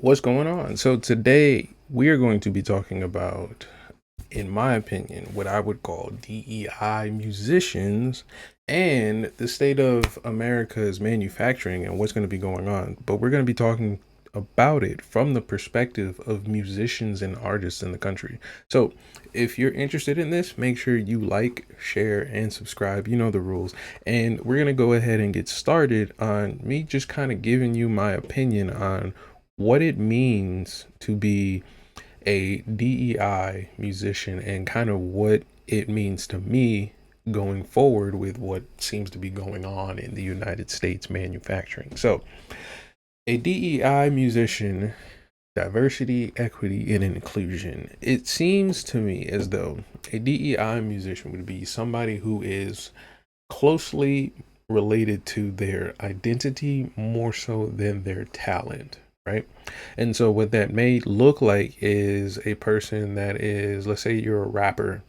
What's going on? So today we are going to be talking about, in my opinion, what I would call DEI musicians and the state of America's manufacturing and what's going to be going on. But we're going to be talking about it from the perspective of musicians and artists in the country. So if you're interested in this, make sure you like, share, and subscribe. You know the rules. And we're going to go ahead and get started on me just kind of giving you my opinion on what it means to be a DEI musician and kind of what it means to me going forward with what seems to be going on in the United States manufacturing. So, a DEI musician, diversity, equity, and inclusion. It seems to me as though a DEI musician would be somebody who is closely related to their identity more so than their talent, right? And so what that may look like is a person that is, let's say you're a rapper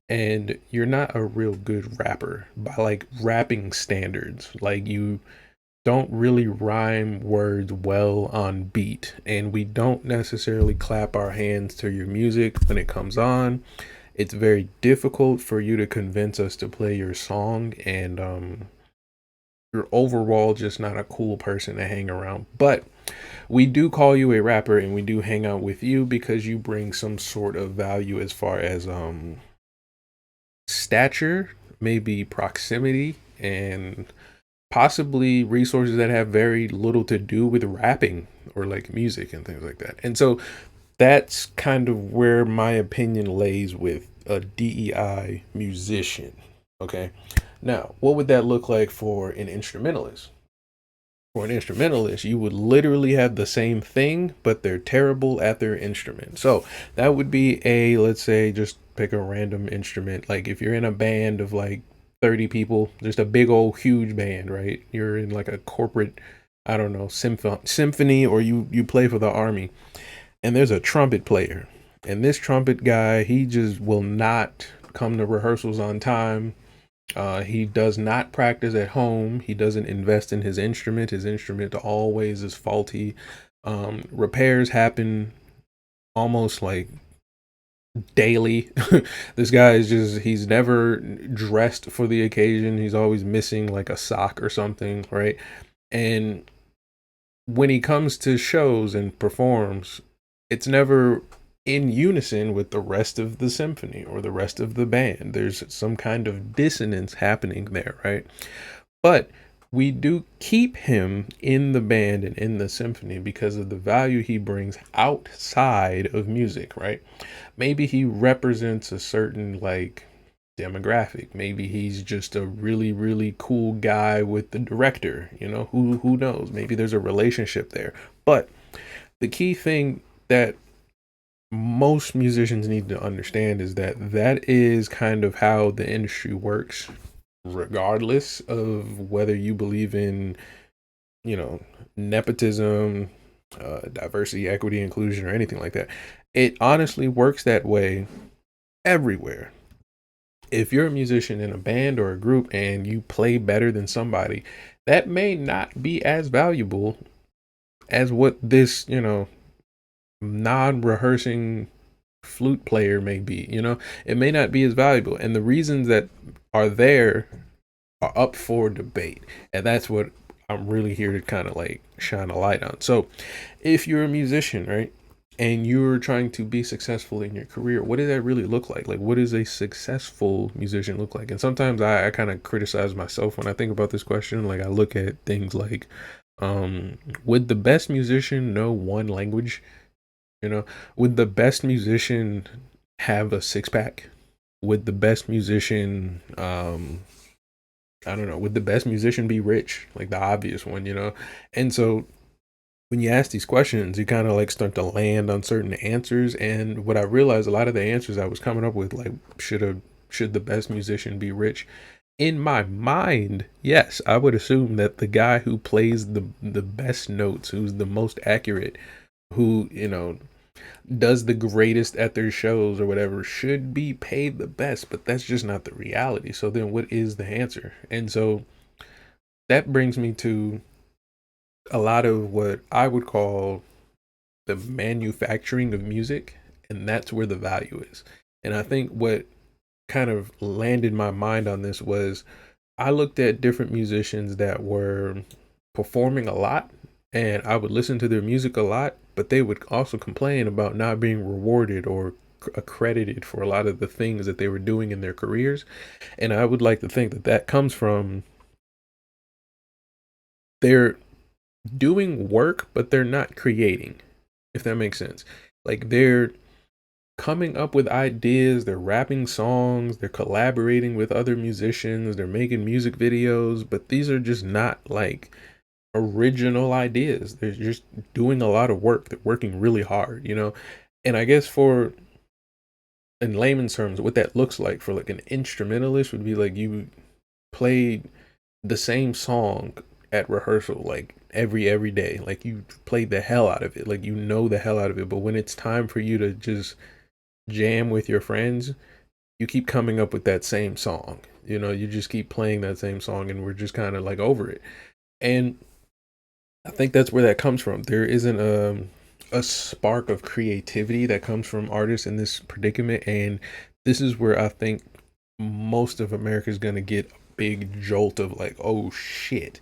and you're not a real good rapper by like rapping standards. Like you don't really rhyme words well on beat, and we don't necessarily clap our hands to your music when it comes on. It's very difficult for you to convince us to play your song, and you're overall just not a cool person to hang around. But we do call you a rapper and we do hang out with you because you bring some sort of value as far as stature, maybe proximity, and possibly resources that have very little to do with rapping or like music and things like that. And so that's kind of where my opinion lays with a DEI musician. Okay. Now, what would that look like for an instrumentalist? For an instrumentalist, you would literally have the same thing, but they're terrible at their instrument. So that would be a, let's say, just pick a random instrument. Like if you're in a band of like 30 people, just a big old huge band, right? You're in like a corporate, I don't know, symphony, or you play for the army, and there's a trumpet player. And this trumpet guy, he just will not come to rehearsals on time. He does not practice at home. He doesn't invest in his instrument. His instrument always is faulty. Repairs happen almost like daily. This guy is just, he's never dressed for the occasion. He's always missing like a sock or something, right? And when he comes to shows and performs, it's never in unison with the rest of the symphony or the rest of the band. There's some kind of dissonance happening there, right? But we do keep him in the band and in the symphony because of the value he brings outside of music, right? Maybe he represents a certain like demographic. Maybe he's just a really, really cool guy with the director, who knows? Maybe there's a relationship there. But the key thing that most musicians need to understand is that that is kind of how the industry works, regardless of whether you believe in, you know, nepotism, diversity, equity, inclusion, or anything like that. It honestly works that way everywhere. If you're a musician in a band or a group and you play better than somebody, that may not be as valuable as what this, non-rehearsing flute player may be. It may not be as valuable, and the reasons that are there are up for debate, and that's what I'm really here to kind of like shine a light on. So if you're a musician, right, and you're trying to be successful in your career, what does that really look like? What does a successful musician look like? And sometimes I kind of criticize myself when I think about this question. Like I look at things like, would the best musician know one language? Would the best musician have a six pack? Would the best musician, I don't know, would the best musician be rich? Like the obvious one. And so when you ask these questions, you kind of like start to land on certain answers. And what I realized, a lot of the answers I was coming up with, like, should the best musician be rich? In my mind, yes, I would assume that the guy who plays the best notes, who's the most accurate, who, does the greatest at their shows or whatever, should be paid the best, but that's just not the reality. So then what is the answer? And so that brings me to a lot of what I would call the manufacturing of music, and that's where the value is. And I think what kind of landed my mind on this was I looked at different musicians that were performing a lot, and I would listen to their music a lot, but they would also complain about not being rewarded or accredited for a lot of the things that they were doing in their careers. And I would like to think that that comes from they're doing work, but they're not creating, if that makes sense. Like they're coming up with ideas, they're rapping songs, they're collaborating with other musicians, they're making music videos, but these are just not like original ideas. They're just doing a lot of work. They're working really hard, you know? And I guess for in layman's terms, what that looks like for like an instrumentalist would be like you played the same song at rehearsal like every day. Like you played the hell out of it. Like you know the hell out of it. But when it's time for you to just jam with your friends, you keep coming up with that same song. You know, you just keep playing that same song and we're just kind of like over it. And I think that's where that comes from. There isn't a spark of creativity that comes from artists in this predicament. And this is where I think most of America is going to get a big jolt of like, oh shit,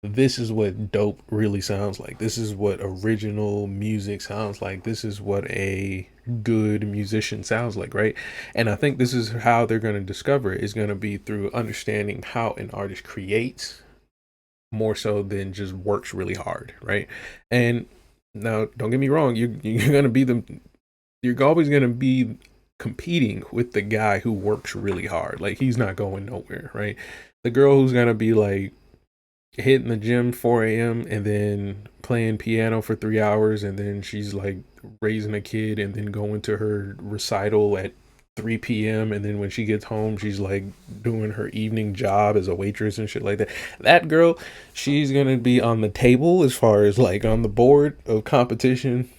this is what dope really sounds like. This is what original music sounds like. This is what a good musician sounds like, right? And I think this is how they're going to discover it, is going to be through understanding how an artist creates more so than just works really hard, right? And now, don't get me wrong, you're going to be you're always going to be competing with the guy who works really hard. Like he's not going nowhere, right? The girl who's going to be like hitting the gym 4 a.m. and then playing piano for 3 hours, and then she's like raising a kid and then going to her recital at 3 p.m. and then when she gets home she's like doing her evening job as a waitress and shit like that. That girl, she's gonna be on the table as far as like on the board of competition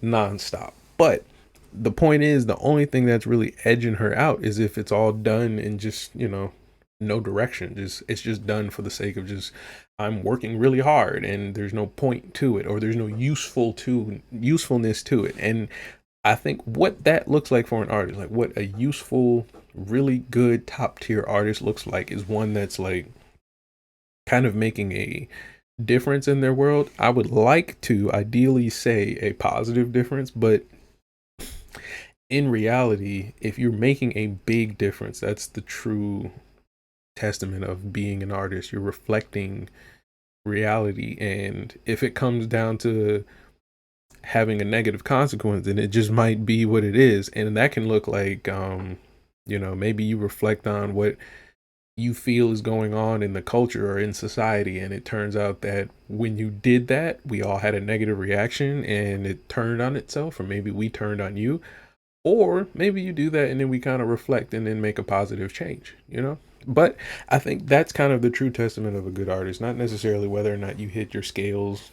nonstop. But the point is, the only thing that's really edging her out is if it's all done in just, you know, no direction. Just it's just done for the sake of just I'm working really hard and there's no point to it, or there's no usefulness to it. And I think what that looks like for an artist, like what a useful, really good top tier artist looks like, is one that's like kind of making a difference in their world. I would like to ideally say a positive difference, but in reality, if you're making a big difference, that's the true testament of being an artist. You're reflecting reality, and if it comes down to having a negative consequence, then it just might be what it is. And that can look like you know, maybe you reflect on what you feel is going on in the culture or in society, and it turns out that when you did that, we all had a negative reaction and it turned on itself, or maybe we turned on you. Or maybe you do that and then we kind of reflect and then make a positive change, you know? But I think that's kind of the true testament of a good artist, not necessarily whether or not you hit your scales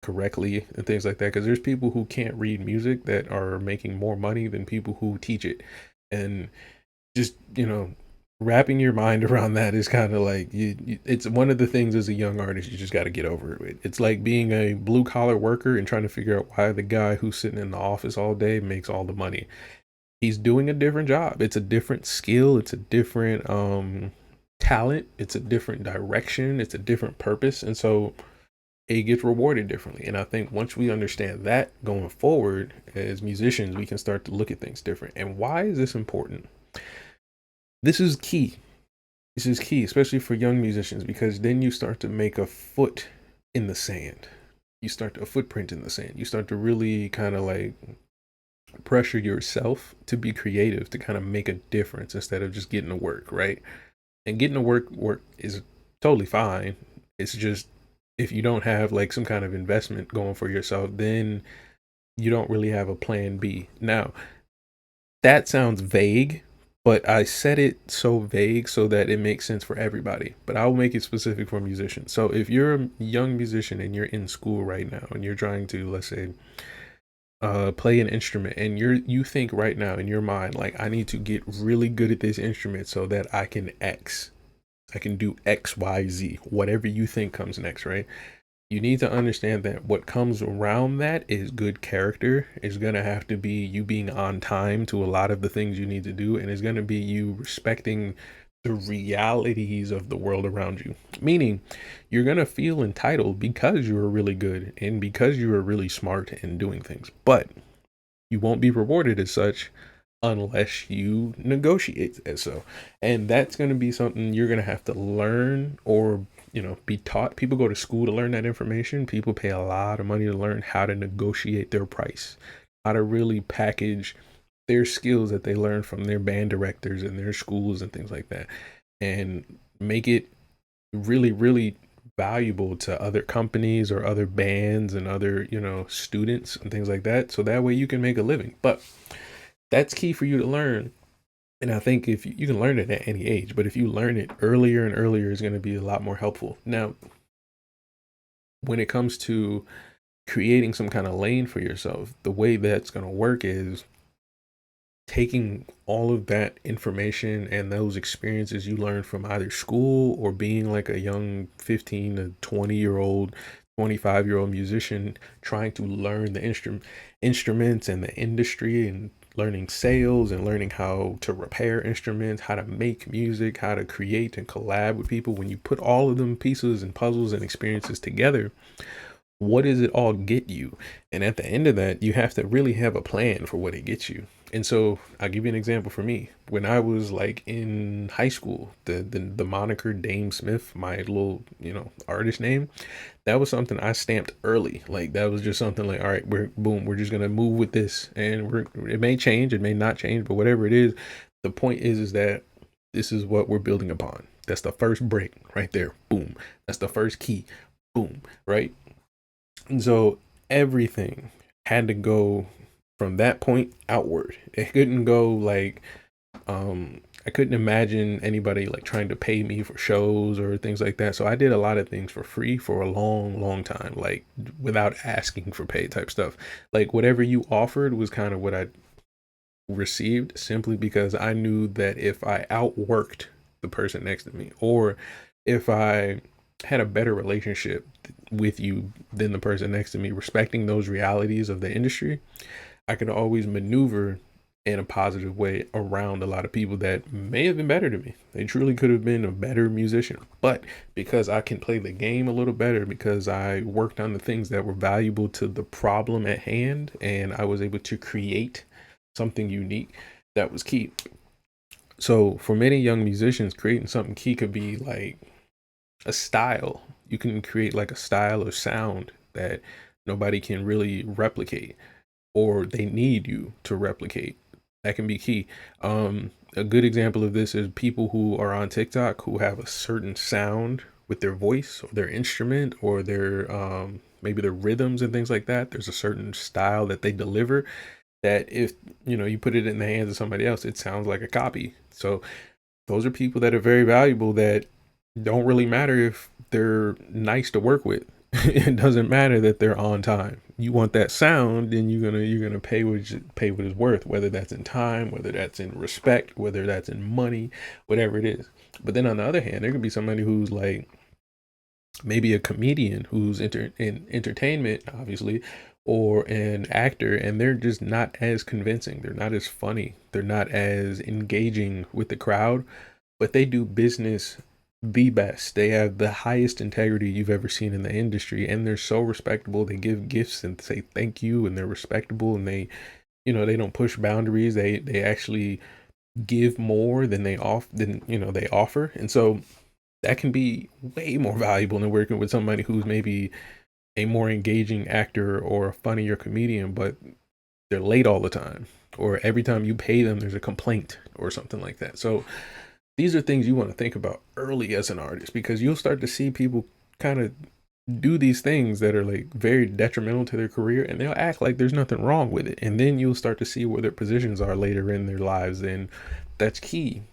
correctly and things like that. Because there's people who can't read music that are making more money than people who teach it. And just, you know, wrapping your mind around that is kind of like it's one of the things as a young artist you just got to get over it with. It's like being a blue collar worker and trying to figure out why the guy who's sitting in the office all day makes all the money. He's doing a different job. It's a different skill. It's a different talent. It's a different direction. It's a different purpose. And so it gets rewarded differently. And I think once we understand that going forward as musicians, we can start to look at things different. And why is this important? This is key. This is key, especially for young musicians, because then you start to make a foot in the sand. You start a footprint in the sand. You start to really kind of like pressure yourself to be creative, to kind of make a difference instead of just getting to work, right? And getting to work is totally fine. It's just if you don't have like some kind of investment going for yourself, then you don't really have a plan B. Now, that sounds vague, but I said it so vague so that it makes sense for everybody. But I'll make it specific for musicians. So if you're a young musician and you're in school right now and you're trying to, let's say, play an instrument, and you think right now in your mind like, I need to get really good at this instrument so that I can do XYZ, whatever you think comes next, right? You need to understand that what comes around that is good character. It's going to have to be you being on time to a lot of the things you need to do, and it's going to be you respecting the realities of the world around you. Meaning, you're going to feel entitled because you are really good and because you are really smart in doing things, but you won't be rewarded as such unless you negotiate as so. And that's going to be something you're going to have to learn or, be taught. People go to school to learn that information. People pay a lot of money to learn how to negotiate their price, how to really package their skills that they learn from their band directors and their schools and things like that, and make it really, really valuable to other companies or other bands and other, students and things like that. So that way you can make a living. But that's key for you to learn. And I think if you can learn it at any age, but if you learn it earlier and earlier, is going to be a lot more helpful. Now, when it comes to creating some kind of lane for yourself, the way that's going to work is taking all of that information and those experiences you learned from either school or being like a young 15 to 20-year-old, 25-year-old musician trying to learn the instruments and the industry, and learning sales and learning how to repair instruments, how to make music, how to create and collab with people. When you put all of them pieces and puzzles and experiences together, what does it all get you? And at the end of that, you have to really have a plan for what it gets you. And so I'll give you an example for me. When I was like in high school, the moniker DameSmiff, my little, artist name, that was something I stamped early. Like that was just something like, all right, we're just gonna move with this. And it may change, it may not change, but whatever it is, the point is that this is what we're building upon. That's the first brick right there. Boom. That's the first key. Boom. Right? And so everything had to go from that point outward. It couldn't go like, I couldn't imagine anybody like trying to pay me for shows or things like that. So I did a lot of things for free for a long, long time, like without asking for pay type stuff. Like whatever you offered was kind of what I received, simply because I knew that if I outworked the person next to me, or if I had a better relationship with you than the person next to me, respecting those realities of the industry, I could always maneuver in a positive way around a lot of people that may have been better to me. They truly could have been a better musician. But because I can play the game a little better, because I worked on the things that were valuable to the problem at hand, and I was able to create something unique, that was key. So for many young musicians, creating something key could be like a style. You can create like a style or sound that nobody can really replicate, or they need you to replicate. That can be key. A good example of this is people who are on TikTok who have a certain sound with their voice or their instrument or their maybe their rhythms and things like that. There's a certain style that they deliver that if you put it in the hands of somebody else, it sounds like a copy. So those are people that are very valuable, that don't really matter if they're nice to work with. It doesn't matter that they're on time. You want that sound, then you're gonna pay what it's worth, whether that's in time, whether that's in respect, whether that's in money, whatever it is. But then on the other hand, there could be somebody who's like maybe a comedian who's in entertainment, obviously, or an actor, and they're just not as convincing. They're not as funny. They're not as engaging with the crowd, but they do business the best. They have the highest integrity you've ever seen in the industry, and they're so respectable. They give gifts and say thank you, and they're respectable, and they don't push boundaries. They actually give more than they offer. And so that can be way more valuable than working with somebody who's maybe a more engaging actor or a funnier comedian, but they're late all the time, or every time you pay them there's a complaint or something like that. So these are things you want to think about early as an artist, because you'll start to see people kind of do these things that are like very detrimental to their career, and they'll act like there's nothing wrong with it, and then you'll start to see where their positions are later in their lives. And that's key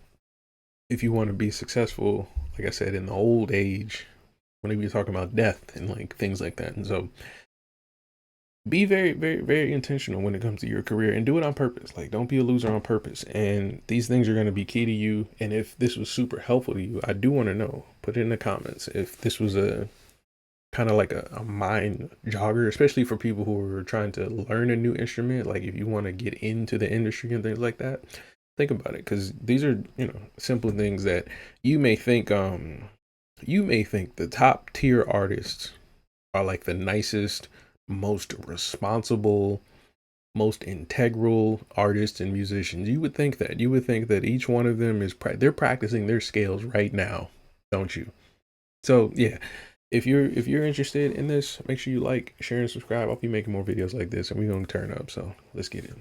if you want to be successful, like I said, in the old age, when we are talking about death and like things like that. And so be very, very, very intentional when it comes to your career, and do it on purpose. Like, don't be a loser on purpose. And these things are going to be key to you. And if this was super helpful to you, I do want to know, put it in the comments if this was a kind of like a mind jogger, especially for people who are trying to learn a new instrument. Like if you want to get into the industry and things like that, think about it, because these are, you know, simple things that you may think you may think the top tier artists are like the nicest, most responsible, most integral artists and musicians. You would think that. You would think that each one of them is they're practicing their scales right now, don't you? So yeah, if you're interested in this, make sure you like, share, and subscribe. I'll be making more videos like this, and we're gonna turn up. So let's get in.